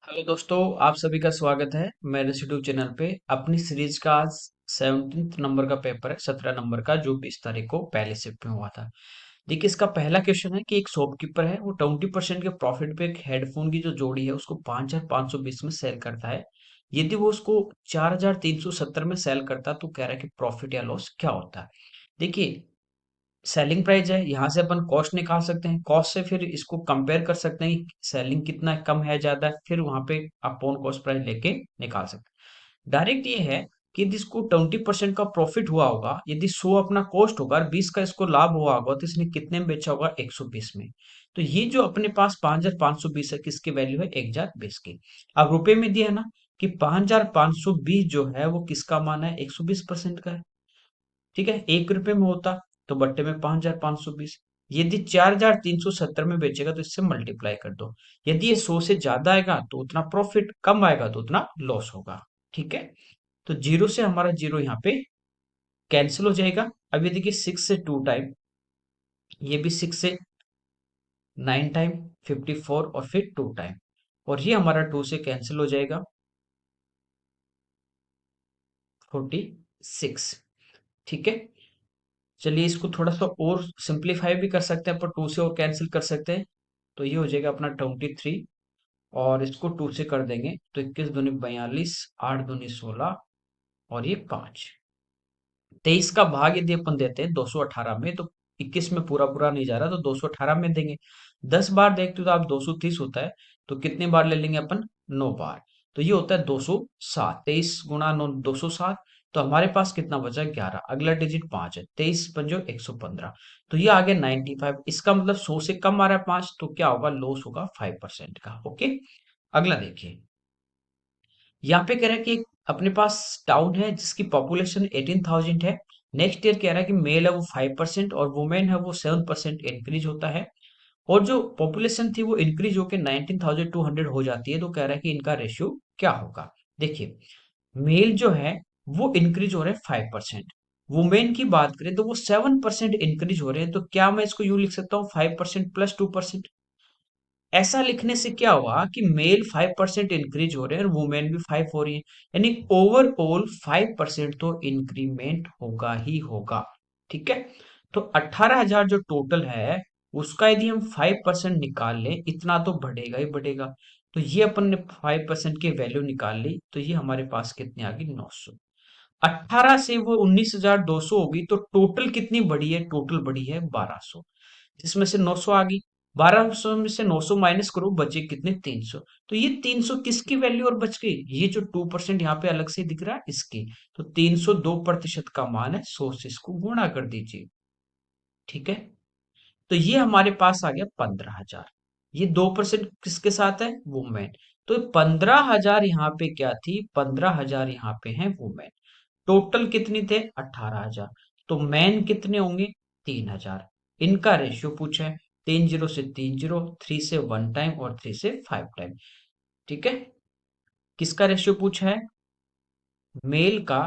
Hello दोस्तों, आप सभी का स्वागत है मेरे यूट्यूब चैनल पे। अपनी सीरीज का आज 17 नंबर का पेपर है, 17 नंबर का, जो 20 तारीख को पहले शिफ्ट में हुआ था। देखिए, इसका पहला क्वेश्चन है कि एक शॉपकीपर है, वो 20% के प्रॉफिट पे एक हेडफोन की जो जोड़ी है उसको 5,520 में सेल करता है। यदि वो उसको 4,370 में सेल करता तो कह रहा है कि प्रॉफिट या लॉस क्या होता है। देखिए, सेलिंग प्राइस है, यहाँ से अपन कॉस्ट निकाल सकते हैं, कॉस्ट से फिर इसको कंपेयर कर सकते हैं कि सेलिंग कितना कम है ज्यादा है, फिर वहां पे अपॉन कॉस्ट प्राइस लेके निकाल सकते हैं। डायरेक्ट ये है कि यदि इसको 20% का प्रॉफिट हुआ होगा, यदि 100 अपना कॉस्ट होगा और 20 का इसको लाभ हुआ होगा, तो इसने कितने में बेचा होगा? 120 में। तो ये जो अपने पास 5,520 है, किसकी वैल्यू है? 1,020 की। अब रुपए में दिया है ना कि 5,520 जो है वो किसका मान है? 120% का है। ठीक है, 1 रुपए में होता तो बट्टे में 5,520। यदि 4,370 में बेचेगा तो इससे मल्टीप्लाई कर दो। यदि ये 100 से ज्यादा आएगा तो उतना प्रॉफिट, कम आएगा तो उतना लॉस होगा। ठीक है, तो जीरो से हमारा जीरो यहाँ पे कैंसिल हो जाएगा। अब ये देखिए, 6 से 2 टाइम, ये भी 6 से 9 टाइम, 54 और फिर 2 टाइम, और ये हमारा 2 से कैंसिल हो जाएगा, 46। ठीक है, चलिए इसको थोड़ा सा और सिंप्लीफाई भी कर सकते हैं, पर 2 से और कैंसिल कर सकते हैं। तो ये हो जाएगा अपना 23, और इसको 2 से कर देंगे तो 21 दूनी 42, 8 दूनी 16, और ये 5। 23 का भाग यदि अपन देते हैं 218 में, तो 21 में पूरा पूरा नहीं जा रहा, तो 218 में देंगे। 10 बार देखते हो तो आप 230 होता है, तो कितने बार ले लेंगे अपन? 9 बार। तो ये होता है 207। 23 गुणा 9, 207। तो हमारे पास कितना बचा? 11। अगला डिजिट 5 है, 23 पंजो 115। तो ये आ गया 95। इसका मतलब 100 से कम आ रहा है 5, तो क्या होगा? लॉस होगा 5% का। ओके, अगला देखिए, यहाँ पे कह रहा है कि अपने पास टाउन है जिसकी पॉपुलेशन 18,000 है। नेक्स्ट ईयर कह रहा है कि मेल है वो 5% और वुमेन है वो 7% इंक्रीज होता है, और जो पॉपुलेशन थी वो इंक्रीज होकर 19,200 हो जाती है। तो कह रहा है कि इनका रेशियो क्या होगा। देखिए, मेल जो है वो इंक्रीज हो रहे हैं 5%, वुमेन की बात करें तो वो 7% इंक्रीज हो रहे हैं। तो क्या मैं इसको यूं लिख सकता हूँ, 5% प्लस 2%? ऐसा लिखने से क्या हुआ कि मेल 5% इंक्रीज हो रहे हैं और वुमेन भी 5 हो रही है, यानी ओवरऑल 5% तो इंक्रीमेंट होगा ही होगा। ठीक है, तो 18,000 जो टोटल है उसका यदि हम 5% निकाल लें, इतना तो बढ़ेगा ही बढ़ेगा। तो ये अपन ने 5% की वैल्यू निकाल ली, तो ये हमारे पास कितनी आ गई? 900। 18 से वो 19,200 होगी, तो टोटल कितनी बढ़ी है? टोटल बढ़ी है 1,200, जिसमें से 900 आ गई। 1,200 में से 900 माइनस करो, बचे कितने? 300। तो ये 300 किसकी वैल्यू और बच गई? ये जो 2% यहाँ पे अलग से दिख रहा है इसकी। तो 302% का मान है, 100 से इसको गुणा कर दीजिए। ठीक है, तो ये हमारे पास आ गया 15,000। ये 2% किसके साथ है? वुमेन। तो 15,000 यहाँ पे क्या थी? 15,000 यहाँ पे है वुमेन। टोटल कितनी थे? 18,000। तो मैन कितने होंगे? 3,000। इनका रेशियो पूछा है, 3 0 से 3 0, 3 से 1 टाइम और 3 से 5 टाइम। ठीक है, किसका रेशियो पूछा है? मेल का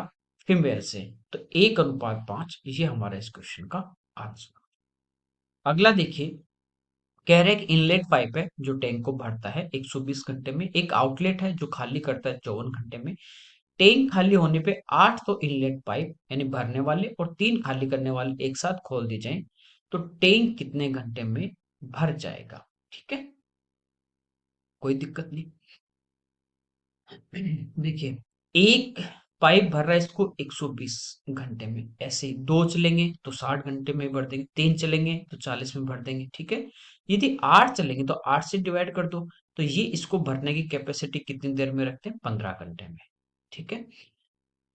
फीमेल से। तो 1:5, ये हमारा इस क्वेश्चन का आंसर। अगला देखिए, कह रहे हैं कि इनलेट पाइप है जो टैंक को भरता है 120 घंटे में, एक आउटलेट है जो खाली करता है 54 घंटे में। टैंक खाली होने पे 8 तो इनलेट पाइप यानी भरने वाले और 3 खाली करने वाले एक साथ खोल दी जाए, तो टैंक कितने घंटे में भर जाएगा? ठीक है, कोई दिक्कत नहीं। देखिए, एक पाइप भर रहा है इसको 120 घंटे में, ऐसे ही दो चलेंगे तो 60 घंटे में भर देंगे, तीन चलेंगे तो 40 में भर देंगे। ठीक है, यदि 8 चलेंगे तो 8 से डिवाइड कर दो, तो ये इसको भरने की कैपेसिटी कितनी देर में रखते हैं? 15 घंटे में। ठीक है,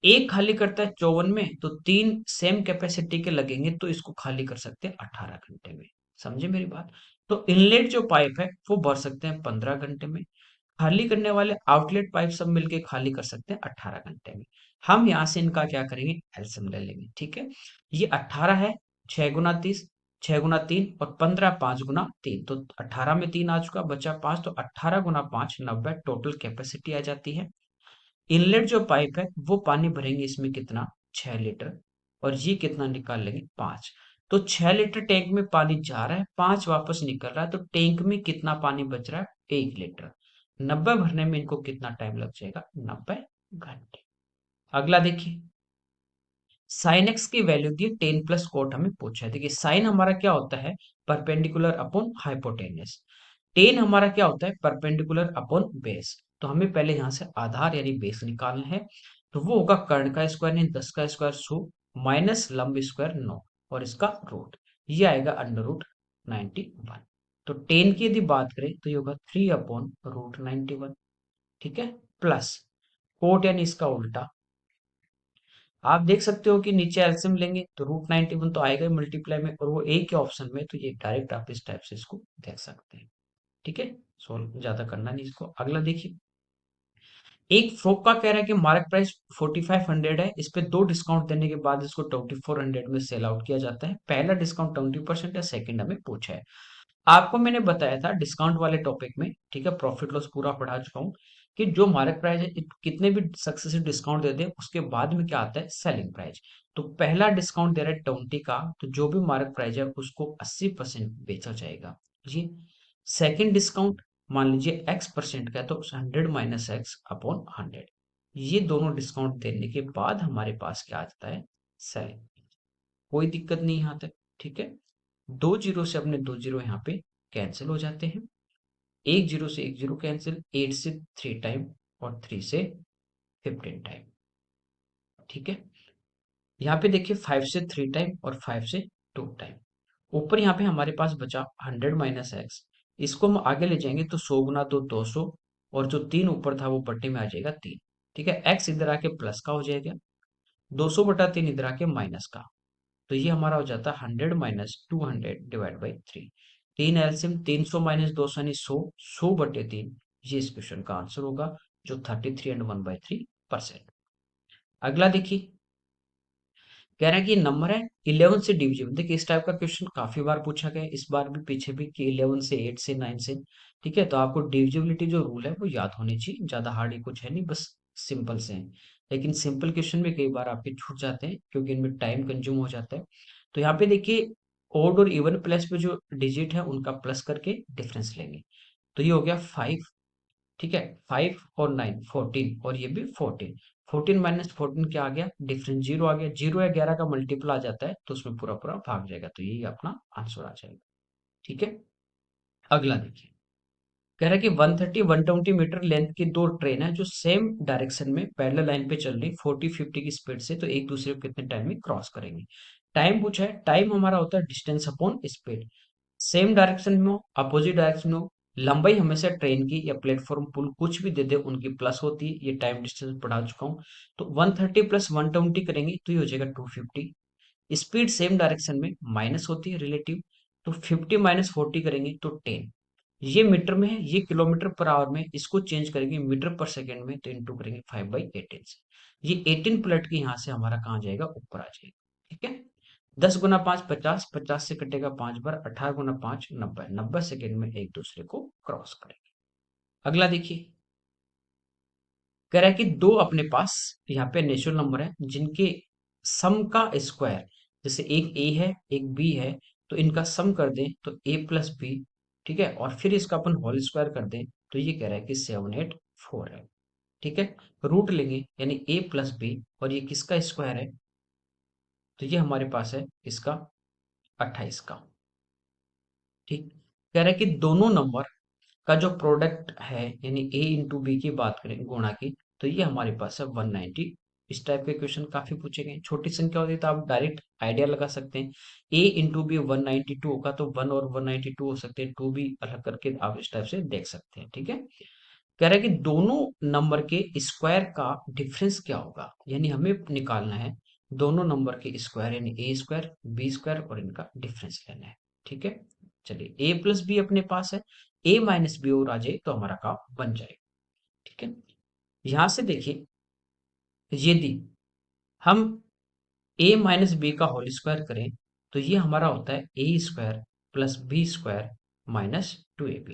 एक खाली करता है 54 में, तो तीन सेम कैपेसिटी के लगेंगे, तो इसको खाली कर सकते हैं 18 घंटे में। समझे मेरी बात? तो इनलेट जो पाइप है वो भर सकते हैं 15 घंटे में, खाली करने वाले आउटलेट पाइप सब मिलके खाली कर सकते हैं 18 घंटे में। हम यहाँ से इनका क्या करेंगे? एलसीएम ले लेंगे। ठीक है, ये 18 है, 6 गुना 30, 6 गुना 3 और 15, 5 गुना 3, तो 18 में 3 आ चुका, बचा 5, तो 18 गुना 5 90 टोटल कैपेसिटी आ जाती है। इनलेट जो पाइप है वो पानी भरेंगे इसमें कितना? 6 लीटर, और ये कितना निकाल लेंगे? 5। तो 6 लीटर टैंक में पानी जा रहा है, 5 वापस निकल रहा है, तो टैंक में कितना पानी बच रहा है? 1 लीटर। 90 भरने में इनको कितना टाइम लग जाएगा? 90 घंटे। अगला देखिए, साइन एक्स की वैल्यू दी 10 प्लस कोट हमें पूछा है। देखिए साइन हमारा क्या होता है? Perpendicular upon hypotenuse. टेन हमारा क्या होता है? Perpendicular upon base. तो हमें पहले यहाँ से आधार यानी बेस निकालना है। तो वो होगा कर्ण का स्क्वायर यानी 10 का स्क्वायर 100 माइनस लंब स्क्वायर 9 और इसका रूट, ये आएगा अंडर रूट 91। तो 10 की यदि बात करें तो ये होगा 3 अपॉन रूट 91। ठीक है, प्लस कोट यानी इसका उल्टा। आप देख सकते हो कि नीचे एलसीएम लेंगे तो रूट 91 तो आएगा ही मल्टीप्लाई में, और वो एक के ऑप्शन में, तो ये डायरेक्ट आप इस टाइप से इसको देख सकते हैं। ठीक है, सोल्व ज्यादा करना नहीं इसको। अगला देखिए, एक फ्रॉक का कह रहा है कि मार्केट प्राइस 4500 है, इस पे 2 डिस्काउंट देने के बाद इसको 2400 में सेल आउट किया जाता है। पहला डिस्काउंट 20% है, सेकंड हमें पूछा है। आपको मैंने बताया था डिस्काउंट वाले टॉपिक में, ठीक है, प्रॉफिट लॉस पूरा पढ़ा चुका हूँ, कि जो मार्केट प्राइस है कितने भी सक्सेसिव डिस्काउंट दे दे उसके बाद में क्या आता है? Selling price. तो पहला डिस्काउंट दे रहा है 20 का, तो जो भी मार्केट प्राइस है उसको 80% बेचा जाएगा। जी, सेकंड डिस्काउंट मान लीजिए x% का है, तो 100 माइनस एक्स अपॉन 100। ये दोनों डिस्काउंट देने के बाद हमारे पास क्या आ जाता है? सेलिंग। कोई दिक्कत नहीं यहाँ तक। ठीक है, 2 जीरो से अपने 2 जीरो यहाँ पे कैंसिल हो जाते हैं। 1 जीरो से 1 जीरो कैंसिल, 8 से 3 टाइम और 3 से 15 टाइम। ठीक है, यहाँ पे देखिए 5 से 3 टाइम और 5 से 2 टाइम। ऊपर यहाँ पे हमारे पास बचा 100 माइनस एक्स। इसको हम आगे ले जाएंगे तो 100 गुना 2 200, और जो 3 ऊपर था वो बट्टे में आ जाएगा 3। ठीक है, एक्स इधर आके प्लस का हो जाएगा, 200/3 इधर आके माइनस का। तो ये हमारा हो जाता है 100 minus 200 divide by 3। 3 LCM 300 minus 200 यानी 100, 100/3। ये इस क्वेश्चन का आंसर होगा, जो 33 एंड 1/3%। अगला देखिए, कह रहा है कि नंबर है 11 से डिविजिबल। देखिए इस टाइप का क्वेश्चन काफी बार पूछा गया है, इस बार भी पीछे भी, कि 11 से 8 से 9 से। ठीक है, तो आपको डिविजिबिलिटी जो रूल है वो याद होनी चाहिए, ज्यादा हार्ड ही कुछ है नहीं, बस सिंपल से है। लेकिन सिंपल क्वेश्चन में कई बार आपके छूट जाते हैं क्योंकि इनमें टाइम कंज्यूम हो जाता है। तो यहाँ पे देखिए, ओड और इवन प्लेस पे जो डिजिट है उनका प्लस करके डिफरेंस लेंगे। तो ये हो गया 5। ठीक है, 5 और 9 14, और ये भी 14। 14 माइनस 14 क्या आ गया? डिफरेंस 0 आ गया। 0 या 11 का मल्टीपल आ जाता है तो उसमें पूरा पूरा भाग जाएगा, तो यही अपना आंसर आ जाएगा। ठीक है, अगला देखिए, कह रहा है कि 130 120 मीटर लेंथ की दो ट्रेन है जो सेम डायरेक्शन में पैरेलल लाइन पे चल रही 40-50 की स्पीड से, तो एक दूसरे को कितने टाइम में क्रॉस करेंगे? टाइम पूछा है, टाइम हमारा होता है distance upon speed. Same direction में हो, अपोजिट डायरेक्शन में हो, लंबाई हमेशा ट्रेन की या प्लेटफॉर्म पुल कुछ भी दे दे उनकी प्लस होती है, ये टाइम डिस्टेंस पढ़ा चुका हूँ। तो 130 प्लस 120 करेंगे तो ये हो जाएगा 250। स्पीड सेम डायरेक्शन में माइनस होती है रिलेटिव, तो 50 माइनस 40 करेंगे तो 10। ये मीटर में है, ये किलोमीटर पर आवर में, इसको चेंज करेंगे मीटर पर सेकंड में तो इंटू करेंगे 5/18 से। ये 18 पलट के यहाँ से हमारा कहाँ जाएगा? ऊपर आ जाएगा। ठीक है, 10 गुना 5 50, 50 से कटेगा 5 बार, 18 गुना 5 90, 90 सेकेंड में एक दूसरे को क्रॉस करेंगे। अगला देखिए, कह रहा है कि दो अपने पास यहाँ पे नेचुरल नंबर है जिनके सम का स्क्वायर, जैसे एक ए है एक बी है, तो इनका सम कर दें तो ए प्लस बी। ठीक है, और फिर इसका अपन होल स्क्वायर कर दें तो ये कह रहा है कि 784 है। ठीक है, रूट लेंगे यानी ए प्लस बी, और ये किसका स्क्वायर है? तो ये हमारे पास है इसका 28 का। ठीक, कह रहा है कि दोनों नंबर का जो प्रोडक्ट है यानी ए इंटू बी की बात करें गुणा की, तो ये हमारे पास है 190। इस टाइप के क्वेश्चन काफी पूछे गए। छोटी संख्या होती है तो आप डायरेक्ट आइडिया लगा सकते हैं, ए इंटू बी 192 होगा तो 1 और 192 हो सकते हैं, 2 भी अलग करके आप इस टाइप से देख सकते हैं। ठीक है, कह रहा है कि दोनों नंबर के स्क्वायर का डिफरेंस क्या होगा, यानी हमें निकालना है दोनों नंबर के स्क्वायर यानी ए स्क्वायर बी स्क्वायर और इनका डिफरेंस लेना है। ठीक है, चलिए ए प्लस बी अपने पास है, ए माइनस बी और आ जाए तो हमारा काम बन जाएगा। ठीक है, यहां से देखिए, यदि हम ए माइनस बी का होल स्क्वायर करें तो ये हमारा होता है A square plus B square minus 2ab।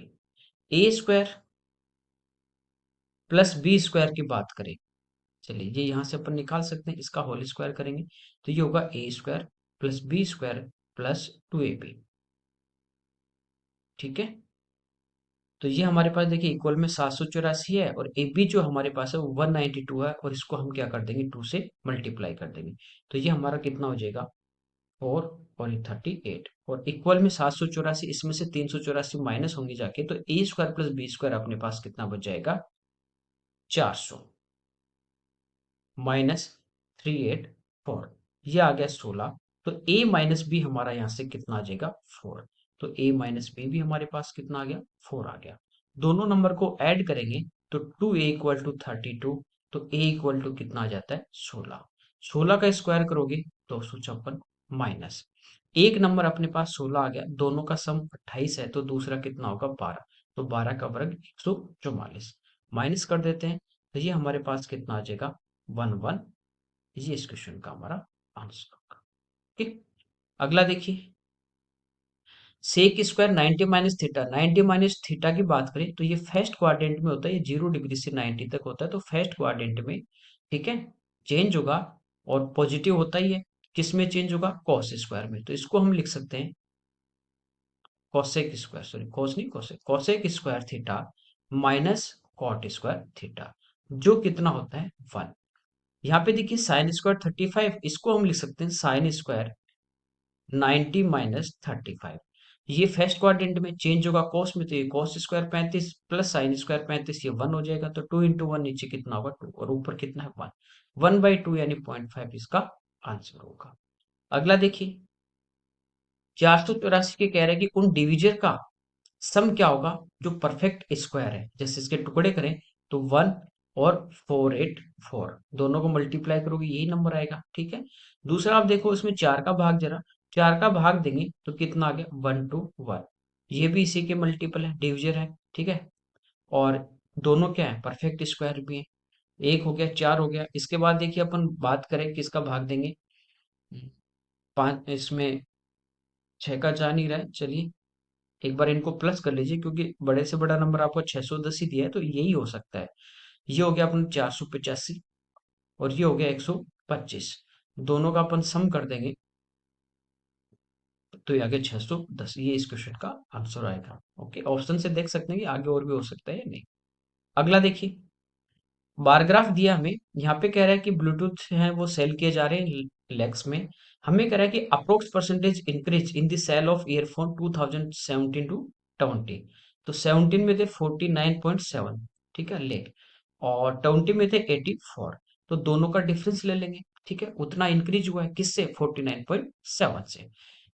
A square plus B square की बात करें, चलिए ये यहां से अपन निकाल सकते हैं, इसका होल स्क्वायर करेंगे तो ये होगा A square plus B square plus 2ab। ठीक है, तो ये हमारे पास देखिए इक्वल में 784 है, और ए बी जो हमारे पास है वो 192 है, और इसको हम क्या कर देंगे 2 से मल्टीप्लाई कर देंगे। तो ये हमारा कितना हो जाएगा 4, और ये 38, और इक्वल में 784, इसमें से 384 माइनस होंगे जाके, तो ए स्क्वायर प्लस बी स्क्वायर अपने पास कितना बच जाएगा 400 माइनस 384, ये आ गया 16। तो a माइनस बी हमारा यहाँ से कितना आ जाएगा 4। तो a माइनस बी भी हमारे पास कितना आ गया 4 आ गया। दोनों नंबर को ऐड करेंगे तो 2a इक्वल टू 32, तो a इक्वल टू कितना आ जाता है 16। 16 का स्क्वायर करोगे 256, माइनस एक नंबर अपने पास 16 आ गया, दोनों का सम 28 है, तो दूसरा कितना होगा 12, तो 12 का वर्ग 144, माइनस कर देते हैं, तो ये हमारे पास कितना आ जाएगा 11। ये इस क्वेश्चन का हमारा आंसर होगा। ठीक, अगला देखिए, sec square 90 minus theta, 90 minus theta की बात करें तो ये फर्स्ट क्वाड्रेंट में होता है, ये 0 डिग्री से 90 तक होता है, तो फर्स्ट क्वाड्रेंट में ठीक है चेंज होगा, और पॉजिटिव होता ही है। किस में चेंज होगा कॉस स्क्वायर में, तो इसको हम लिख सकते हैं कॉसेक स्क्वायर, सॉरी कॉस नहीं cosec, cosec square theta minus cot square theta, जो कितना होता है 1। यहाँ पे देखिए साइन स्क्वायर 35, इसको हम लिख सकते हैं साइन स्क्वायर 90 माइनस 35। ये फर्स्ट क्वाड्रेंट में चेंज होगा कॉस में, तो ये cos square 35 plus sine square 35, ये 1 हो जाएगा, तो 2 इंटू वन, नीचे कितना होगा 2, और ऊपर कितना है 1, 1/2 यानी 0.5 इसका आंसर होगा। अगला देखिए, 484 के कह रहे हैं कि उन डिविजर का सम क्या होगा जो परफेक्ट स्क्वायर है, जैसे इसके टुकड़े करें तो 1 और 484, दोनों को मल्टीप्लाई करोगे यही नंबर आएगा, ठीक है। दूसरा आप देखो इसमें 4 का भाग, जरा 4 का भाग देंगे तो कितना आ गया 1 to 1, ये भी इसी के मल्टीपल है, डिविजर है, ठीक है। और दोनों क्या है परफेक्ट स्क्वायर भी है, एक हो गया 4 हो गया। इसके बाद देखिए अपन बात करें किसका भाग देंगे, पांच, इसमें 6 का जा नहीं रहा है, चलिए एक बार इनको प्लस कर लीजिए, क्योंकि बड़े से बड़ा नंबर आपको 610 ही दिया है, तो यही हो सकता है। ये हो गया अपन 485, और ये हो गया 125, दोनों का अपन सम कर देंगे तो ये आ गया 610, ये इस क्वेश्चन का आंसर आएगा। ओके, ऑप्शन से देख सकते हैं कि आगे और भी हो सकता है या नहीं। अगला देखिए, बार ग्राफ दिया हमें, यहाँ पे कह रहा है कि ब्लूटूथ है वो सेल किए जा रहे हैं लेग्स में। हमें कह रहा है कि approx percentage increase in the sale of earphone 2017 to 20, तो 17 में थे 49.7, ठीक है लेग, और 20 में थे 84, तो दोनों का डिफरेंस ले लेंगे, ठीक है उतना इंक्रीज हुआ है किससे 49.7 से।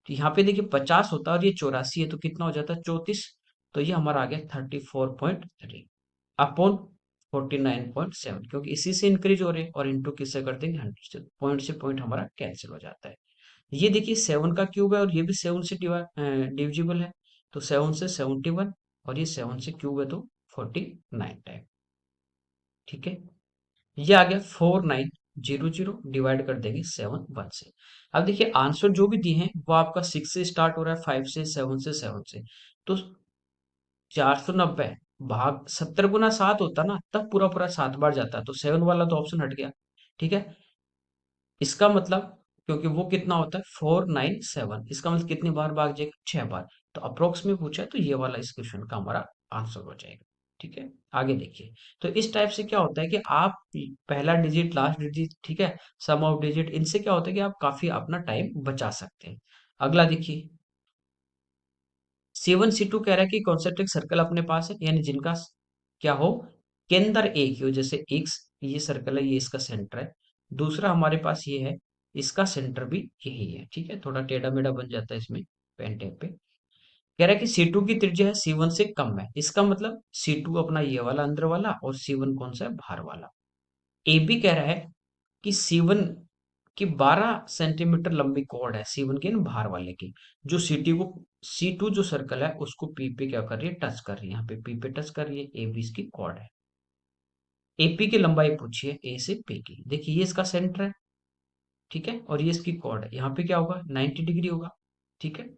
तो यहाँ पे देखिए 50 होता है और ये 84 है, तो कितना हो जाता है 34, तो ये हमारा आ गया 34.3 अपॉन 49.7, क्योंकि इसी से इंक्रीज हो रहे हैं, और इंटू किससे कर देंगे 100 से, पॉइंट से पॉइंट हमारा कैंसिल हो जाता है। ये देखिए 7 का क्यूब है, और ये भी 7 से डिविजिबल है, तो 7 से 71, और ये 7 से क्यूब है तो 49 टाइम, ठीक है। ये आ गया 4900, डिवाइड कर देंगे 7 1 से। अब देखिए आंसर जो भी दिए हैं वो आपका 6 से स्टार्ट हो रहा है, 5 से, 7 से, 7 से, तो 490 भाग 70 गुना 7 होता ना, तब पूरा पूरा 7 बार जाता है, तो 7 वाला तो ऑप्शन हट गया, ठीक है। इसका मतलब, क्योंकि वो कितना होता है 497, इसका मतलब कितनी बार भाग जाएगा 6 बार, तो अप्रोक्स में पूछा है, तो ये वाला इस क्वेश्चन का हमारा आंसर हो जाएगा, ठीक है। आगे देखिए, तो इस टाइप से क्या होता है कि आप पहला डिजिट लास्ट डिजिट, ठीक है, सम ऑफ डिजिट, इनसे क्या होता है कि आप काफी अपना टाइम बचा सकते हैं। अगला देखिए, C1 C2 कह रहा है कि कॉन्सेंट्रिक सर्कल अपने पास है, यानी जिनका क्या हो केंद्र एक ही हो, जैसे एक ये सर्कल है, ये इसका सेंटर है, दूसरा हमारे पास ये है, इसका सेंटर भी यही है, ठीक है, थोड़ा टेढ़ा मेढ़ा बन जाता है इसमें पेन टेप पे। कह रहा है कि C2 की त्रिज्या है C1 से कम है, इसका मतलब C2 अपना ये वाला अंदर वाला, और C1 कौन सा है बाहर वाला। ए बी कह रहा है कि C1 की 12 सेंटीमीटर लंबी कॉर्ड है, C1 की ना बाहर वाले की, जो C2 जो सर्कल है उसको P पे क्या कर रही है टच कर रही है, यहाँ पे P पे टच कर रही है, ए बी इसकी कॉर्ड है। AP की लंबाई पूछी है A से P की, देखिए ये इसका सेंटर है, ठीक है, और ये इसकी कॉर्ड है, यहाँ पे क्या होगा 90 डिग्री होगा, ठीक है,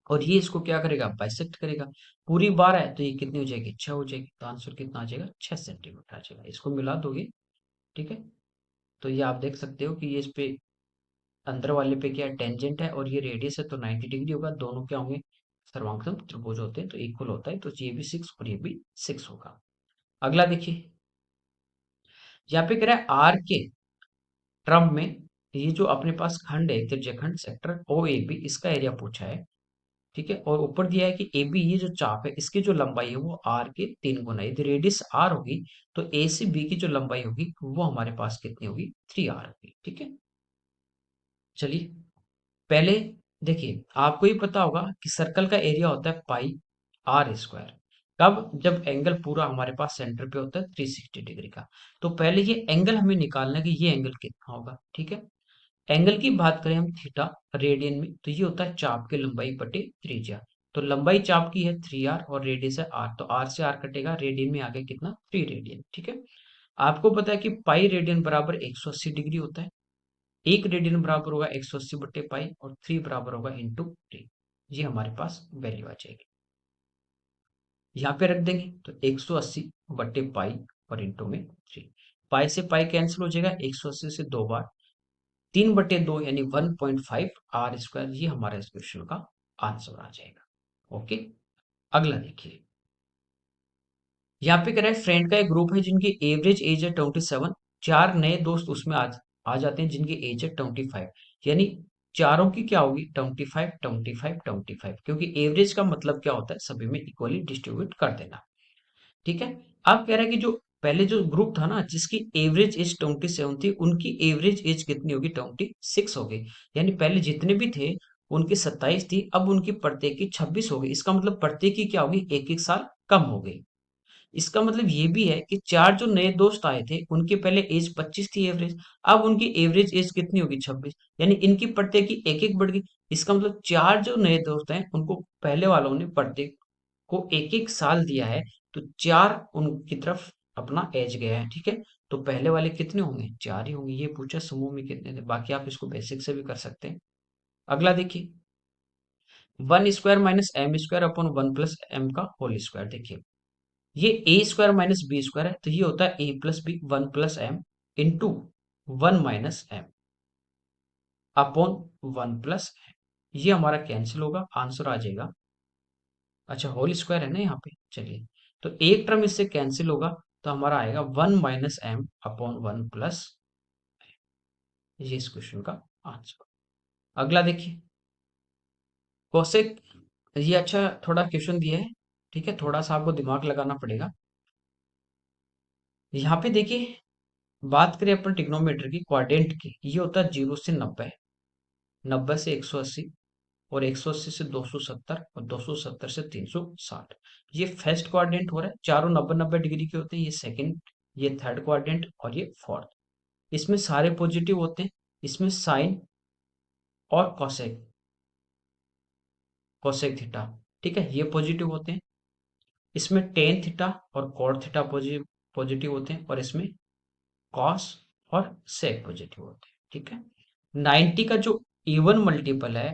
और ये इसको क्या करेगा बाइसेक्ट करेगा। पूरी बार है तो ये कितनी हो जाएगी 6 हो जाएगी, तो आंसर कितना आ जाएगा 6 सेंटीमीटर आ जाएगा, इसको मिला दोगे, ठीक है। तो ये आप देख सकते हो कि ये इस पे अंदर वाले पे क्या टेंजेंट है, और ये रेडियस है, तो 90 डिग्री होगा, दोनों क्या होंगे सर्वांगसम त्रिभुज होते हैं तो इक्वल होता है, तो ये भी 6 और ये भी 6 होगा। अगला देखिए, यहाँ पे कह रहा है आर के टर्म में ये जो अपने पास खंड है त्रिज्यखंड सेक्टर ओ ए बी, इसका एरिया पूछा है। ठीक है, और ऊपर दिया है कि ए बी ये जो चाप है इसकी जो लंबाई है वो आर के 3 गुना है। यदि रेडियस आर होगी तो ए से बी की जो लंबाई होगी वो हमारे पास कितनी होगी, 3 आर होगी। ठीक है, चलिए पहले देखिए, आपको ही पता होगा कि सर्कल का एरिया होता है पाई आर स्क्वायर। कब? जब एंगल पूरा हमारे पास सेंटर पे होता है 360 डिग्री का। तो पहले ये एंगल हमें निकालना है कि ये एंगल कितना होगा। ठीक है, एंगल की बात करें हम थीटा रेडियन में, तो ये होता है चाप की लंबाई बटे त्रिज्या। तो लंबाई चाप की है 3 आर और रेडियस है आर, तो आर से आर कटेगा, रेडियन में आ गया कितना, 3 रेडियन। ठीक है, आपको पता है कि पाई रेडियन बराबर 180 डिग्री होता है। 1 रेडियन बराबर होगा 180 बट्टे पाई और 3 बराबर होगा इंटू 3। ये हमारे पास वैल्यू आ जाएगी, यहाँ पे रख देंगे तो 180 बट्टे पाई और इंटू में 3। पाई से पाई कैंसिल हो जाएगा, 180 से 2 बार, 3/2 यानी 1.5 आर स्क्वायर, ये हमारा इस क्वेश्चन का आंसर आ जाएगा। ओके, अगला देखिए, यहाँ पे कह रहा है फ्रेंड का एक ग्रुप है जिनकी एवरेज एज है 27। चार नए दोस्त उसमें आ जाते हैं जिनकी एज है 25, यानी चारों की क्या होगी, 25 25 25, क्योंकि एवरेज का मतलब क्या होता है, सभी में इक्वली डिस्ट्रीब्यूट कर देना। ठीक है, अब कह रहा है कि जो पहले जो ग्रुप था ना जिसकी एवरेज एज 27 थी, उनकी एवरेज एज कितनी होगी, 26 हो गई। यानी पहले जितने भी थे उनकी 27 थी, अब उनकी प्रत्येक की 26 हो गई। इसका मतलब प्रत्येक की क्या होगी, एक एक साल कम हो गई। इसका मतलब ये भी है कि चार जो नए दोस्त आए थे उनकी पहले एज 25 थी एवरेज, अब उनकी एवरेज एज कितनी होगी, 26, यानी इनकी प्रत्येक की एक एक बढ़ गई। इसका मतलब चार जो नए दोस्त हैं उनको पहले वालों ने प्रत्येक को एक एक साल दिया है, तो चार उनकी तरफ अपना एज गया है। ठीक है, तो पहले वाले कितने होंगे, चार ही होंगे। ये पूछा समूह में कितने थे, बाकी आप इसको बेसिक से भी कर सकते हैं। अगला देखिए, 1 square minus m square upon 1 plus m का होल स्क्वायर। देखिए, ये ए स्क्वायर माइनस बी स्क्वायर है, तो ये होता है a+b 1 plus m into 1 - m upon 1 plus m। ये हमारा कैंसिल होगा, आंसर आ जाएगा, अच्छा होल स्क्वायर है ना यहाँ पे, चलिए, तो एक टर्म इससे कैंसिल होगा, तो हमारा आएगा 1 - m अपॉन 1 प्लस, ये इस क्वेश्चन का आंसर। अगला देखिए, कोसेक, ये अच्छा थोड़ा क्वेश्चन दिया है। ठीक है, थोड़ा सा आपको दिमाग लगाना पड़ेगा। यहाँ पे देखिए, बात करें अपन ट्रिग्नोमेट्री की क्वाड्रेंट की, ये होता है 0 से 90, 90 से 180, और 180 से 270, और 270 से 360। ये फर्स्ट क्वाड्रेंट हो रहा है, चारों 90 90 डिग्री के होते हैं। ये सेकंड, ये थर्ड क्वाड्रेंट और ये फोर्थ। इसमें सारे पॉजिटिव होते हैं। इसमें साइन और कोसेक, कोसेक थीटा, ठीक है, ये पॉजिटिव होते हैं। इसमें टेन थीटा और कॉट थीटा पॉजिटिव पॉजिटिव होते हैं, और इसमें कॉस और सेक पॉजिटिव होते हैं। ठीक है, 90 का जो इवन मल्टीपल है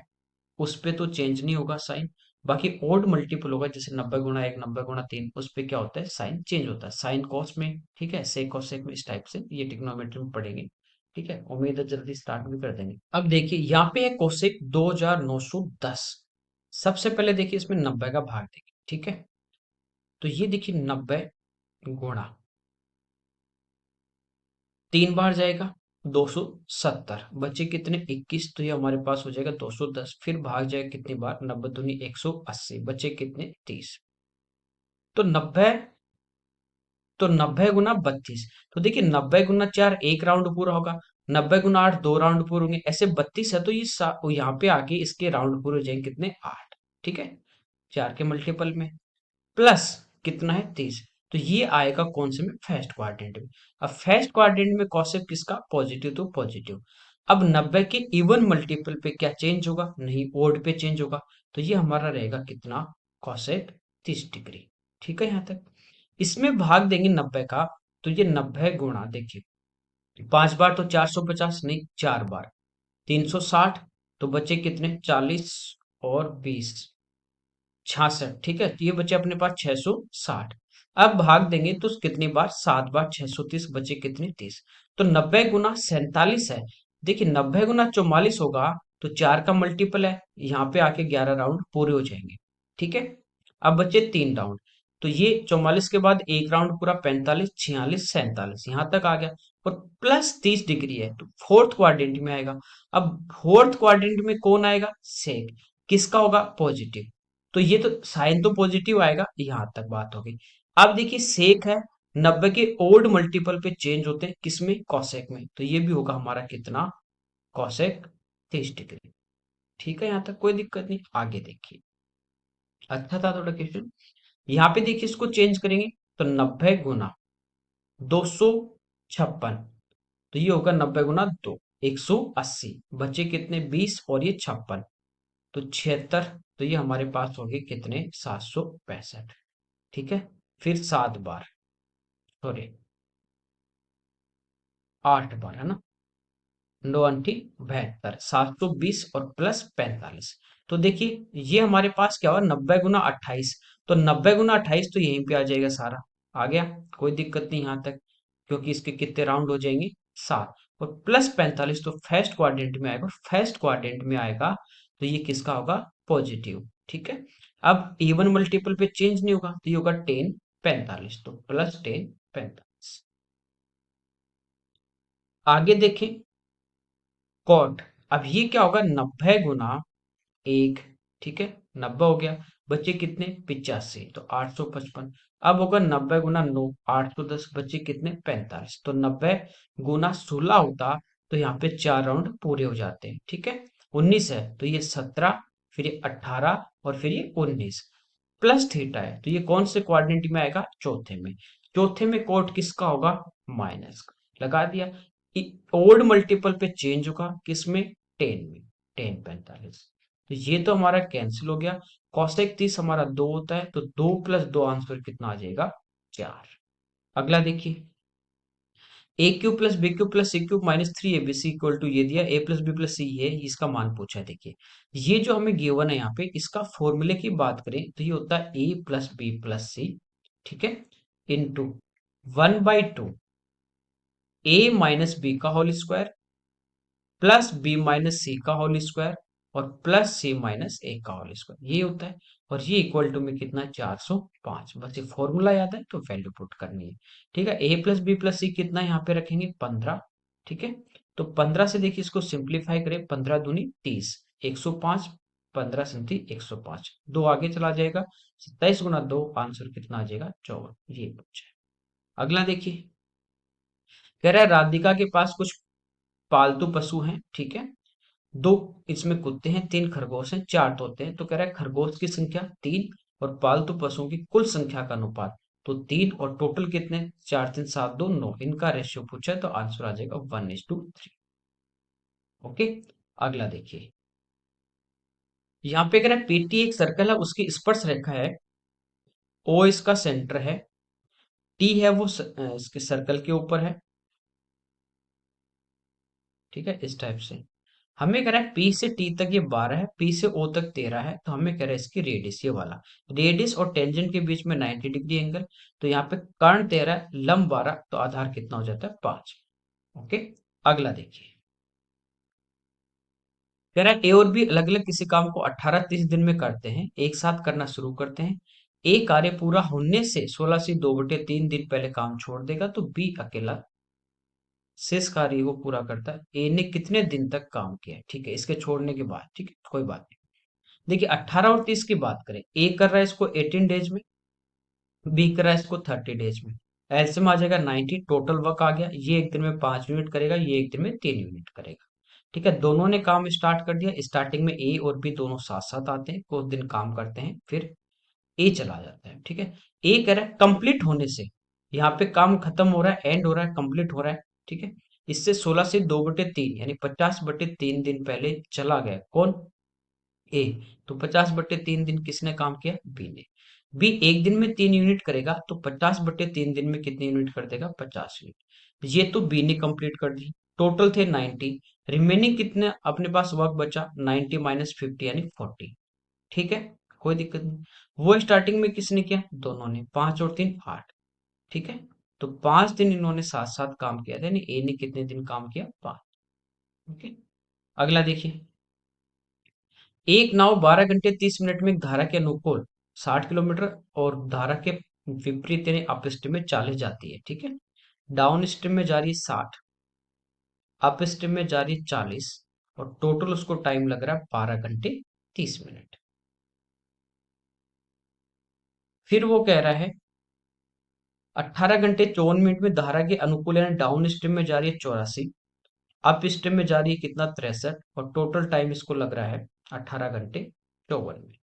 उस पे तो चेंज नहीं होगा साइन, बाकी ओड मल्टीपल होगा, जैसे 90 × 1 90 × 3, उस पे क्या होता है, साइन चेंज होता है, साइन कॉस में। ठीक है, सेक कॉसेक में, इस टाइप से ये ट्रिग्नोमेट्री में पढ़ेंगे। ठीक है, उम्मीद है जल्दी स्टार्ट भी कर देंगे। अब देखिए, यहाँ पे है कोसेक 2910। सबसे पहले देखिए इसमें 90 का भाग देखिए। ठीक है, तो ये देखिए 90 × 3 बार जाएगा 270, बचे कितने, 21, तो ये हमारे पास हो जाएगा 210। फिर भाग जाएगा कितनी बार, 90 दूनी 180, बचे कितने, 30। तो 90, तो 90 × 32, तो देखिए 90 × 4 एक राउंड पूरा होगा, 90 × 8 दो राउंड पूरे होंगे, ऐसे 32 है, तो ये यहाँ पे आके इसके राउंड पूरे हो जाएंगे कितने, 8। ठीक है, 4 के मल्टीपल में, प्लस कितना है, 30। तो ये आएगा कौन से में, फर्स्ट क्वाड्रेंट में। अब फर्स्ट क्वाड्रेंट में कॉसेक किसका, पॉजिटिव, तो पॉजिटिव। अब 90 के इवन मल्टीपल पे क्या चेंज होगा, नहीं, ओड पे चेंज होगा, तो ये हमारा रहेगा कितना, कॉसेक 30 डिग्री। ठीक है, यहां तक। इसमें भाग देंगे 90 का, तो ये 90 गुणा, देखिए 5 बार तो 450, नहीं 4 बार 360, तो बचे कितने, 40 और 20 66। ठीक है, तो ये बचे अपने पास 660। अब भाग देंगे तो कितनी बार, 7 बार 630, बचे कितने, 30। तो 90 × 47 है। देखिए 90 × 44 होगा, तो 4 का मल्टीपल है, यहाँ पे आके 11 राउंड पूरे हो जाएंगे। ठीक है। अब बचे 3 राउंड, तो ये 44 के बाद एक राउंड पूरा 45, 46, 47 यहां तक आ गया, और प्लस 30 डिग्री है तो फोर्थ क्वाड्रेंट में आएगा। अब फोर्थ क्वाड्रेंट में कौन आएगा, सेक, किसका होगा, पॉजिटिव। तो ये तो साइन तो पॉजिटिव आएगा, यहां तक बात हो गई। अब देखिए सेक है, 90 के ओड मल्टीपल पे चेंज होते हैं, किसमें, कॉसेक में, तो ये भी होगा हमारा कितना, कॉसेक 30 डिग्री। ठीक है, यहां तक कोई दिक्कत नहीं, आगे देखिए। अच्छा था थोड़ा क्वेश्चन। यहाँ पे देखिए इसको चेंज करेंगे, तो 90 गुना 256, तो ये होगा 90 गुना 2, 180, बचे कितने, 20, और ये 56, तो 76, तो ये हमारे पास हो गए कितने, 765। ठीक है, फिर 7 बार, सॉरी 8 बार है ना, 9 × 72, 720 और प्लस 45। तो देखिए ये हमारे पास क्या हुआ, 90 गुना 28, तो 90 गुना 28 तो यहीं पे आ जाएगा सारा, आ गया, कोई दिक्कत नहीं यहाँ तक, क्योंकि इसके कितने राउंड हो जाएंगे, 7, और प्लस 45 तो फर्स्ट क्वाड्रेंट में आएगा, फर्स्ट क्वाड्रेंट में आएगा, तो ये किसका होगा, पॉजिटिव। ठीक है, अब इवन मल्टीपल पे चेंज नहीं होगा, तो ये होगा 10 45, तो +10 45। आगे देखें, कॉट, अब ये क्या होगा, 90 गुना 1, ठीक है, 90 हो गया, बचे कितने, 85, तो 855। अब होगा 90 गुना 9, 810, बचे कितने, 45, तो 90 गुना 16 होता, तो यहाँ पे 4 राउंड पूरे हो जाते हैं। ठीक है, 19 है, तो ये 17, फिर ये 18, और फिर ये 19, प्लस थीटा है, तो ये कौन से क्वाड्रेंट में आएगा, चौथे में। चौथे में कोट किसका होगा, माइनस का, लगा दिया। ओड मल्टीपल पे चेंज होगा, किसमें, 10 में, 10 45, तो ये तो हमारा कैंसिल हो गया। कॉसेक 30 हमारा 2 होता है, तो 2 + 2 आंसर कितना आ जाएगा, 4। अगला देखिए, a³ + b³ + c³ - 3abc = ये दिया, a + b + c है, इसका मान पूछा है। देखिए ये जो हमें गिवन है यहाँ पे, इसका फॉर्मूले की बात करें तो ये होता है a + b + c, ठीक है, into 1/2 a - b² +b - c² और +c - a², ये होता है। और ये इक्वल टू में कितना है, 405। बस ये फॉर्मूला याद है तो वैल्यू पुट करनी है। ठीक है, a + b + c कितना यहाँ पे रखेंगे, 15। ठीक है, तो 15 से देखिए इसको सिंप्लीफाई करें, 15 दूनी 30, 105, 15 सन्ती 105, 2 आगे चला जाएगा, 27 गुना 2, आंसर कितना आ जाएगा, 54, ये बच्चा है। अगला देखिए, कह रहा है राधिका के पास कुछ पालतू पशु हैं, ठीक है, 2 इसमें कुत्ते हैं, 3 खरगोश हैं, 4 तोते हैं, तो कह रहा है खरगोश की संख्या 3 और पालतू पशुओं की कुल संख्या का अनुपात, तो 3 और टोटल कितने, 4 3 7 2 9, इनका रेशियो पूछा है, तो आंसर आ जाएगा 1:3। ओके, अगला देखिए, यहाँ पे कह रहा है पीटी एक सर्कल है, उसकी स्पर्श रेखा है, ओ इसका सेंटर है, टी है वो इसके सर्कल के ऊपर है। ठीक है, इस टाइप से हमें कह रहा है पी से टी तक ये 12 है, पी से ओ तक 13 है, तो हमें कह रहा है इसकी रेडियस, ये वाला रेडियस और टेंजेंट के बीच में 90 डिग्री एंगल, तो यहाँ पे कर्ण 13 है, लंब 12, तो आधार कितना हो जाता है, 5। ओके, अगला देखिए, कह रहा है ए और बी अलग अलग किसी काम को 18-30 दिन में करते हैं, एक साथ करना शुरू करते हैं। ए कार्य पूरा होने से 16 से 2/3 दिन पहले काम छोड़ देगा, तो बी अकेला शेष कार्य को पूरा करता है। ए ने कितने दिन तक काम किया है, ठीक है, इसके छोड़ने के बाद, ठीक है, कोई बात नहीं। देखिए 18 और 30 की बात करें, ए कर रहा है इसको 18 डेज में, बी कर रहा है इसको 30 डेज में, ऐसे में आ जाएगा 90, टोटल वर्क आ गया, ये एक दिन में 5 यूनिट करेगा, ये एक दिन में 3 यूनिट करेगा। ठीक है, दोनों ने काम स्टार्ट कर दिया, स्टार्टिंग में ए और बी दोनों साथ साथ आते हैं, कुछ दिन काम करते हैं, फिर ए चला जाता है। ठीक है, ए कह रहा है कंप्लीट होने से, यहाँ पे काम खत्म हो रहा है, एंड हो रहा है, कंप्लीट हो रहा है। ठीक है, इससे 16 से 2/3 यानी 50/3 दिन पहले चला गया, कौन, ए, तो 50/3 दिन किसने काम किया, बी ने। बी एक दिन में 3 यूनिट करेगा, तो 50/3 दिन में कितने यूनिट कर देगा, 50 यूनिट। ये तो बी ने कंप्लीट कर दी, टोटल थे 90, रिमेनिंग कितने अपने पास वर्क बचा, 90 - 50 यानी 40। ठीक है, कोई दिक्कत नहीं। वो स्टार्टिंग में किसने किया, दोनों ने, 5 और 3 8। ठीक है, तो 5 दिन इन्होंने साथ साथ काम किया था, यानी ए ने कितने दिन काम किया, 5। ओके, अगला देखिए, एक नाव 12 घंटे 30 मिनट में एक धारा के अनुकूल 60 किलोमीटर और धारा के विपरीत यानी अपस्ट्रीम में 40 जाती है, ठीक है। डाउन स्ट्रीम में जा रही है 60, अप स्ट्रीम में जा रही है 40, और टोटल उसको टाइम लग रहा है 12 घंटे 30 मिनट। फिर वो कह रहा है 18 घंटे 54 मिनट में धारा के अनुकूल यानी डाउन स्ट्रीम में जा रही है 84, अप स्ट्रीम में जा रही है कितना 63, और टोटल टाइम इसको लग रहा है 18 घंटे 54 मिनट।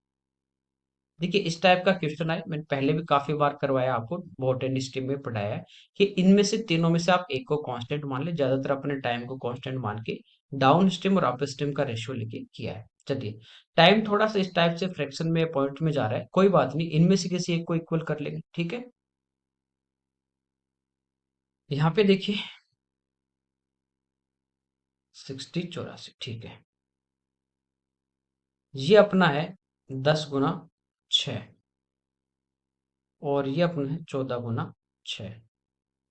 देखिए इस टाइप का क्वेश्चन आए, मैंने पहले भी काफी बार करवाया आपको, बॉटनी स्ट्रीम में पढ़ाया है कि इनमें से तीनों में से आप एक को कांस्टेंट मान ले, ज्यादातर अपने टाइम को कांस्टेंट मान के डाउन स्ट्रीम और अप स्ट्रीम का रेशियो लेके किया है। चलिए टाइम थोड़ा सा इस टाइप से फ्रैक्शन में पॉइंट में जा रहा है, कोई बात नहीं, इनमें से किसी एक को इक्वल कर लेंगे, ठीक है। यहाँ पे देखिए 60 84, ठीक है। ये अपना है 10 गुना 6, और ये अपना है 14 गुना 6।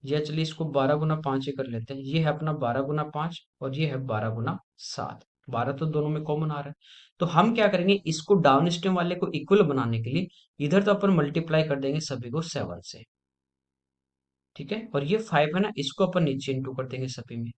या चलिए इसको 12 गुना 5 ही कर लेते हैं। ये है अपना 12 गुना 5 और ये है 12 गुना 7। 12 तो दोनों में कॉमन आ रहा है, तो हम क्या करेंगे, इसको डाउन स्ट्रीम वाले को इक्वल बनाने के लिए इधर तो अपन मल्टीप्लाई कर देंगे सभी को 7 से, ठीक है। और ये 5 है ना, इसको अपन नीचे इंटू कर देंगे सभी में।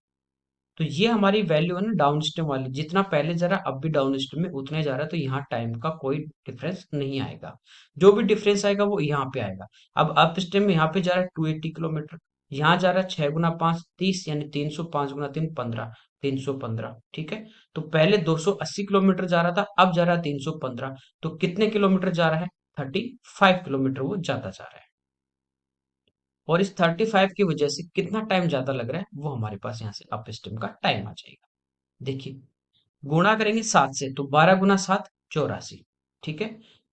तो ये हमारी वैल्यू है ना डाउन स्ट्रीम वाली, जितना पहले जा रहा है अब भी डाउन स्ट्रीम में उतना ही जा रहा है, तो यहाँ टाइम का कोई डिफरेंस नहीं आएगा। जो भी डिफरेंस आएगा वो यहाँ पे आएगा। अब अप स्ट्रीम में यहाँ पे जा रहा है 280 किलोमीटर, यहाँ जा रहा है 6 गुना 5 30, यानी 300, 5 गुना 3 15, 315, ठीक है। तो पहले 280 किलोमीटर जा रहा था, अब जा रहा है 315, तो कितने किलोमीटर जा रहा है, 35 किलोमीटर वो ज्यादा जा रहा है। और इस 35 की वजह से कितना टाइम ज्यादा लग रहा है, वो हमारे पास यहाँ से अप स्ट्रीम का टाइम आ जाएगा। देखिए गुणा करेंगे 7 से, तो 12 गुना 7 84, ठीक है।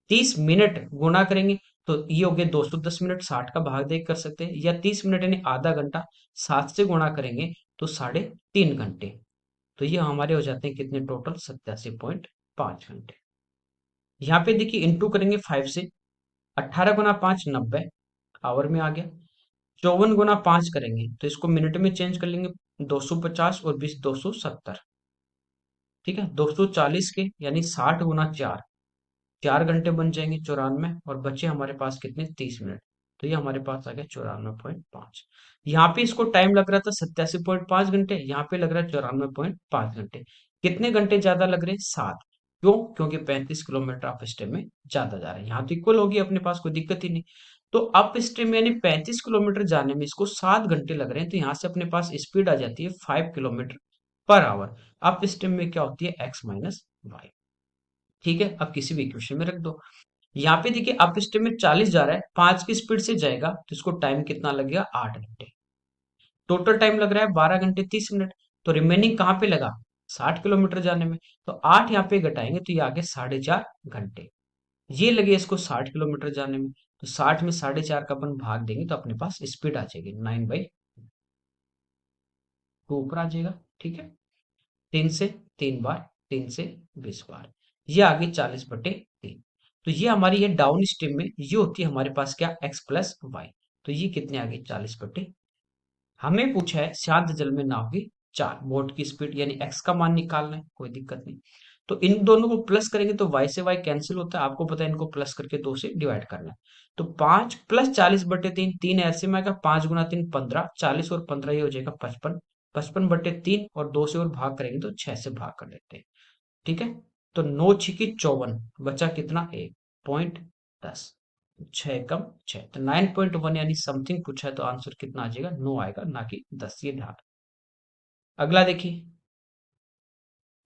30 मिनट गुणा करेंगे तो ये हो गया 210 मिनट, 60 का भाग देख कर सकते हैं, या 30 मिनट यानी आधा घंटा, 7 से गुणा करेंगे तो 3.5 घंटे। तो ये हमारे हो जाते हैं कितने टोटल, 87.5 घंटे। यहाँ पे देखिए इंटू करेंगे 5 से, 18 गुना 5 90 आवर में आ गया। 54 गुना 5 करेंगे तो इसको मिनट में चेंज कर लेंगे, 250 और 20 270, ठीक है। 240 के यानी 60 गुना 4, 4 घंटे बन जाएंगे 94, और बचे हमारे पास कितने 30 मिनट। तो ये हमारे पास आ गया 94.5। यहाँ पे इसको टाइम लग रहा था 87.5 घंटे, यहाँ पे लग रहा है 94.5 घंटे। कितने घंटे ज्यादा लग रहे हैं, 7। क्यों, क्योंकि 35 किलोमीटर अप स्ट्रीम में ज्यादा जा रहा है। यहाँ तो इक्वल होगी अपने पास, कोई दिक्कत ही नहीं। तो अप स्ट्रीम में यानी 35 किलोमीटर जाने में इसको 7 घंटे लग रहे हैं, तो यहाँ से अपने पास स्पीड आ जाती है 5 kilometre per hour. Up stream में क्या होती है, x - y, ठीक है। अब किसी भी इक्वेशन में रख दो। यहाँ पे देखिए अप स्ट्रीम में 40 जा रहा है, 5 की स्पीड से जाएगा तो इसको टाइम कितना लगेगा, 8 घंटे। टोटल टाइम लग रहा है 12 घंटे 30 मिनट। तो रिमेनिंग कहाँ पे लगा, 60 किलोमीटर जाने में। तो 8 यहाँ पे घटाएंगे तो ये आगे 4.5 घंटे। ये लगे इसको 60 किलोमीटर जाने में, तो 60 में 4.5 का अपन भाग देंगे तो अपने पास स्पीड आ जाएगी 9/2 ऊपर आ जाएगा, ठीक है। 3 से 3 बार, 3 से 20 बार, ये आ गई 40/3। तो ये हमारी है डाउन स्ट्रीम में, ये होती है हमारे पास क्या, x+y। तो ये कितने आ गई 40/। हमें पूछा है शांत जल में नाव की 4 बोट की स्पीड, यानी x का मान निकालना है, कोई दिक्कत नहीं। तो इन दोनों को प्लस करेंगे तो y से y कैंसिल होता है, आपको पता है इनको प्लस करके 2 से डिवाइड करना है। तो 5 + 40/3, 3 ऐसे में आएगा, 5 गुना 3 15, 40 और 15 ये हो जाएगा 55, 55/3, और 2 से और भाग करेंगे तो 6 से भाग कर लेते हैं, ठीक है। तो 9 × 6 = 54, बचा कितना, 1.10, 6 × 6 तो 9.1 यानी समथिंग पूछा है, तो आंसर कितना आ जाएगा, 9 आएगा, ना कि 10, ये ध्यान। अगला देखिए,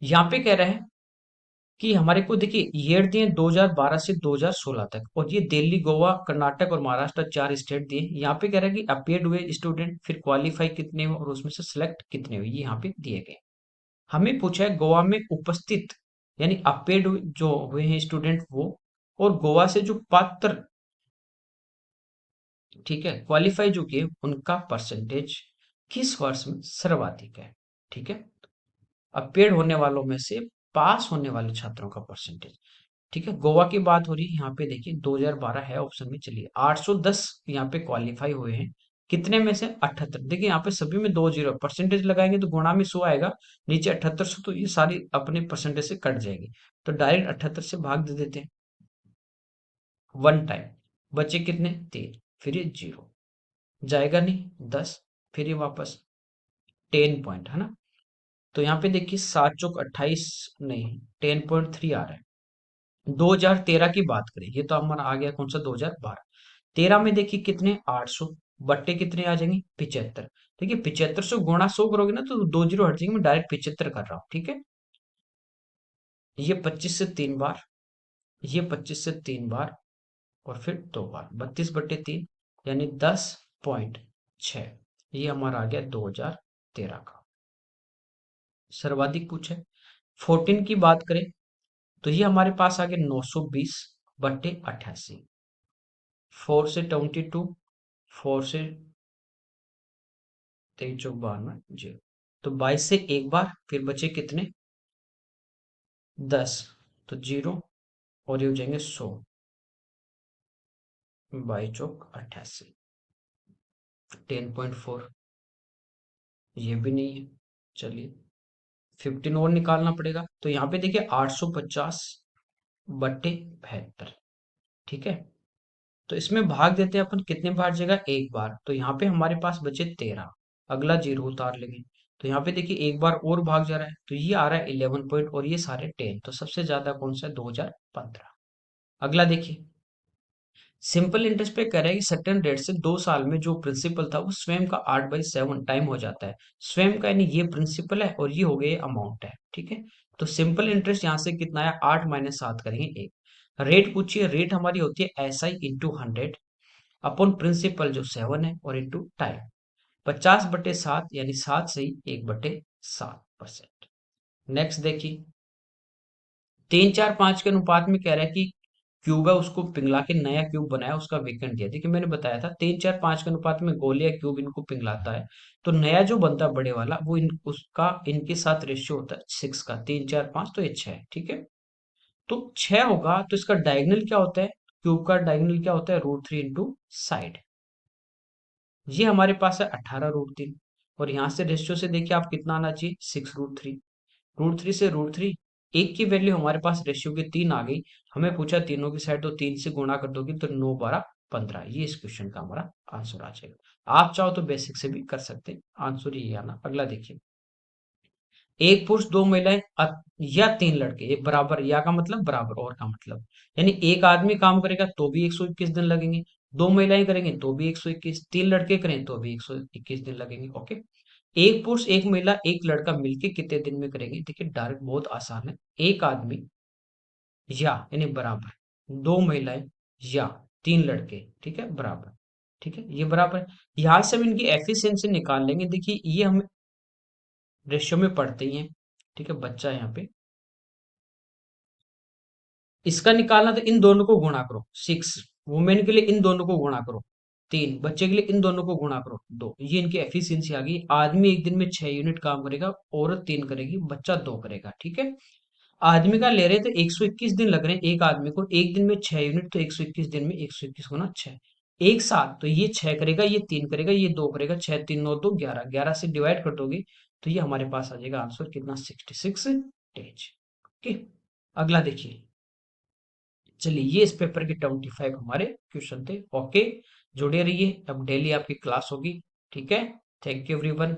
यहाँ पे कह रहे हैं कि हमारे को देखिए ईयर दिए 2012 से 2016 तक, और ये दिल्ली गोवा कर्नाटक और महाराष्ट्र 4 स्टेट दिए। यहाँ पे कह रहा है कि अपियर्ड हुए स्टूडेंट, फिर क्वालिफाई कितने हुए और उसमें से सिलेक्ट कितने हुए, ये यहाँ पे दिए गए। हमें पूछा है गोवा में उपस्थित यानी अपेड जो हुए हैं स्टूडेंट वो, और गोवा से जो पात्र, ठीक है, क्वालिफाई जो किए उनका परसेंटेज किस वर्ष में सर्वाधिक है, ठीक है। अपेड होने वालों में से पास होने वाले छात्रों का परसेंटेज, ठीक है। गोवा की बात हो रही है, यहाँ पे देखिए 2012 है ऑप्शन में, चलिए 810 यहाँ पे क्वालिफाई हुए हैं, कितने में से 78। देखिए यहाँ पे सभी में दो जीरो, परसेंटेज लगाएंगे तो गुणा में 100 आएगा, नीचे 78 से, तो ये सारी अपने परसेंटेज से कट जाएगी। तो डायरेक्ट 78 से भाग दे देते हैं वन टाइम। बचे कितने, 3, फिर ये जीरो जाएगा नहीं 10, फिर ये वापस 10 पॉइंट है ना। तो यहाँ पे देखिए 7 चौक 28, नहीं 10.3 आ रहा है। 2013 की बात करें, ये तो हमारा आ गया कौन सा, 2012। 13 में देखिए कितने, 800, बट्टे कितने आ जाएंगे, 75। देखिए 75 से गुणा 100 करोगे ना तो दो जीरो हट जाएंगे, मैं डायरेक्ट 75 कर रहा हूँ, ठीक है। ये 25 से 3 बार, ये 25 से 3 बार, और फिर 2 बार, 32/3, यानी 10.6। ये हमारा आ गया 2013 का सर्वाधिक पूछे। 14 की बात करें तो ये हमारे पास आ गया 920/88। 4 से 22, 4 से 23 चौक 52 जी। तो 22 से एक बार, फिर बचे कितने, 10, तो जीरो, और ये हो जाएंगे 100, 22 चौक 88, 10.4, ये भी नहीं है। चलिए 15 और निकालना पड़ेगा, तो यहाँ पे देखिए 850/72, ठीक है। तो इसमें भाग देते हैं अपन, कितने बार जगह, एक बार, तो यहाँ पे हमारे पास बचे 13, अगला जीरो उतार लेंगे। तो यहाँ पे देखिए एक बार और भाग जा रहा है, तो ये आ रहा है 11 पॉइंट, और ये सारे 10, तो सबसे ज्यादा कौन सा है, 2015। अगला देखिए, सिंपल इंटरेस्ट पे कह रहा है कि सर्टेन रेट से 2 साल में जो प्रिंसिपल था वो स्वयं का 8/7 टाइम हो जाता है। स्वयं का यानी ये प्रिंसिपल है और ये हो गया अमाउंट है, ठीक है। तो सिंपल इंटरेस्ट यहाँ से कितना है, 8 - 7 करेंगे, एक। रेट पूछिए, रेट हमारी होती है SI इंटू 100 अपॉन प्रिंसिपल जो 7 है, और इंटू टाइम। 50/7 यानी 7 से ही 1/7%। नेक्स्ट देखिए, 3 4 5 के अनुपात में कह रहा है कि क्यूब है उसको पिघला के नया क्यूब बनाया, उसका विकर्ण दिया। देखिए मैंने बताया था 3 4 5 के अनुपात में गोल या क्यूब इनको पिघलाता है, तो नया जो बनता है बड़े वाला वो उसका इनके साथ रेशियो होता है 6 का, 3 4 5, तो ये 6, ठीक है। तो 6 होगा तो इसका डायगोनल क्या होता है, क्यूब का डायगोनल क्या होता है, √3 इंटू साइड। ये हमारे पास है 18 √3, और यहाँ से रेशियो से देखिए आप कितना आना चाहिए, 6 √3। √3 से √3, एक की वैल्यू हमारे पास रेशियो की 3 आ गई। हमें पूछा तीनों की साइड, तो 3 से गुणा कर दोगे तो 9 12 15, ये इस क्वेश्चन का हमारा आंसर आ जाएगा। आप चाहो तो बेसिक से भी कर सकते हैं, आंसर ये आना। अगला देखिए, एक पुरुष दो महिलाएं या 3 लड़के, ये बराबर, या का मतलब बराबर, और का मतलब यानी एक आदमी काम करेगा तो भी 121 दिन लगेंगे, दो महिलाएं करेंगे तो भी 121, 3 लड़के करें तो भी 121 दिन लगेंगे, ओके। एक पुरुष एक महिला एक लड़का मिलके कितने दिन में करेंगे, देखिए डायरेक्ट बहुत आसान है। एक आदमी या यानी बराबर, दो महिलाएं या 3 लड़के, ठीक है, बराबर, ठीक है, ये बराबर है। यहां से हम इनकी एफिशिएंसी निकाल लेंगे। देखिए ये हम रेशियो में पढ़ते ही हैं, ठीक है, बच्चा यहाँ पे, इसका निकालना तो इन दोनों को गुणा करो, 6, वुमेन के लिए इन दोनों को गुणा करो, 3, बच्चे के लिए इन दोनों को गुणा करो, 2, ये इनकी एफिशिएंसी आ गई। आदमी एक दिन में 6 यूनिट काम करेगा, औरत 3 करेगी, बच्चा 2 करेगा, ठीक है। आदमी का ले रहे थे 121 दिन लग रहे हैं एक आदमी को, एक दिन में 6 यूनिट, तो 121 दिन में 121 गुना 6, एक साथ, तो ये 6 करेगा, ये 3 करेगा, ये 2 करेगा, 6 3 9 2 11, 11 से डिवाइड कर दोगे तो ये हमारे पास आ जाएगा आंसर कितना, 66 डेज, ओके। अगला देखिए, चलिए ये इस पेपर के 25 हमारे क्वेश्चन थे, ओके। जुड़े रहिए, अब डेली आपकी क्लास होगी, ठीक है। Thank you everyone.